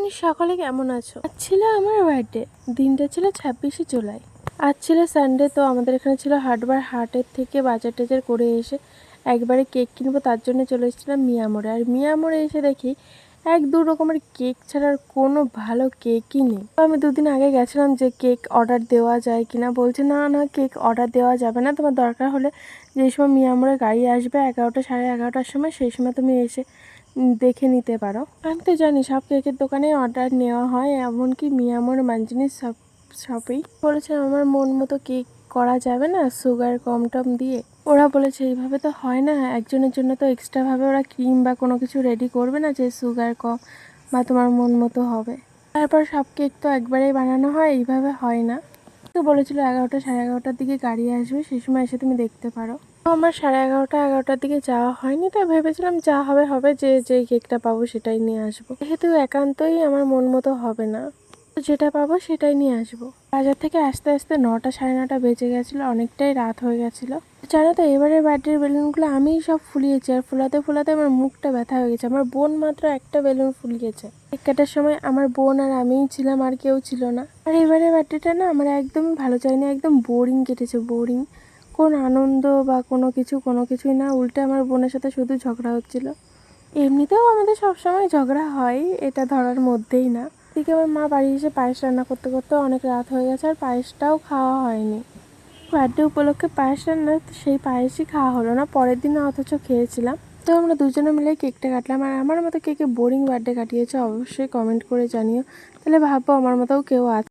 বন্ধু সকলে কেমন আছো? আজ ছিল আমার বার্থডে, দিনটা ছিল 26শে জুলাই। আজ ছিল সানডে, তো আমাদের এখানে ছিল হাটের থেকে বাজার টাজার করে এসে একবারে কেক কিনবো, তার জন্য চলে এসেছিলাম মিয়ামোড়ে। আর মিয়ামোড়ে এসে দেখি এক দু রকমের কেক ছাড়া আর কোনো ভালো কেকই নেই। তো আমি দুদিন আগে গেছিলাম যে কেক অর্ডার দেওয়া যায় কিনা, বলছে না না কেক অর্ডার দেওয়া যাবে না, তোমার দরকার হলে যে সময় মিয়ামোড়ে গাড়ি আসবে 11টা সাড়ে 11টার সময়, সেই সময় তুমি এসে দেখে নিতে পারো। আমি তো জানি সব কেকের দোকানে অর্ডার নেওয়া হয়, এমনকি মিয়ামোর মানজিনিস শপেই। বলেছে আমার মন মতো কেক করা যাবে না সুগার কম টম দিয়ে। ওরা বলেছে এইভাবে তো হয় না, একজনের জন্য তো এক্সট্রাভাবে ওরা ক্রিম বা কোনো কিছু রেডি করবে না যে সুগার কম বা তোমার মন মতো হবে। তারপর সব কেক তো একবারেই বানানো হয়, এইভাবে হয় না। তো বলেছিল 11টা সাড়ে 11টার দিকে গাড়ি আসবে, সেই সময় এসে তুমি দেখতে পারো। তো আমার সাড়ে 11টার দিকে যাওয়া হয়নি, তো ভেবেছিলাম যা হবে হবে, যে কেকটা পাবো সেটাই নিয়ে আসবো। যেহেতু একান্তই আমার মন মতো হবে না, তো যেটা পাবো সেটাই নিয়ে আসবো। বাজার থেকে আসতে আসতে 9টা সাড়ে 9টা বেজে গেছিলো, অনেকটাই রাত হয়ে গেছিলো। জানো তো এবারে বার্থডের বেলুনগুলো আমিই সব ফুলিয়েছি, আর ফুলাতে ফুলাতে আমার মুখটা ব্যথা হয়ে গেছে। আমার বোন মাত্র একটা বেলুন ফুলিয়েছে। কেক কাটার সময় আমার বোন আর আমিই ছিলাম, আর কেউ ছিল না। আর এবারে বার্থডেটা না আমার একদমই ভালো যায়নি, একদম বোরিং কেটেছে, বোরিং। কোনো আনন্দ বা কোনো কিছুই না, উল্টে আমার বোনের সাথে শুধু ঝগড়া হচ্ছিল। এমনিতেও আমাদের সবসময় ঝগড়া হয়, এটা ধরার মধ্যেই না। এদিকে আমার মা বাড়ি এসে পায়েস রান্না করতে করতে অনেক রাত হয়ে গেছে, আর পায়েসটাও খাওয়া হয়নি। বার্থডে উপলক্ষে পায়েস রান্না, সেই পায়েসই খাওয়া হলো না, পরের দিন অথচ খেয়েছিলাম। তো আমরা দুজনে মিলে কেকটা কাটলাম। আর আমার মতো কে কে বোরিং বার্থডে কাটিয়েছে অবশ্যই কমেন্ট করে জানিও, তাহলে ভাববো আমার মতোও কেউ আছে।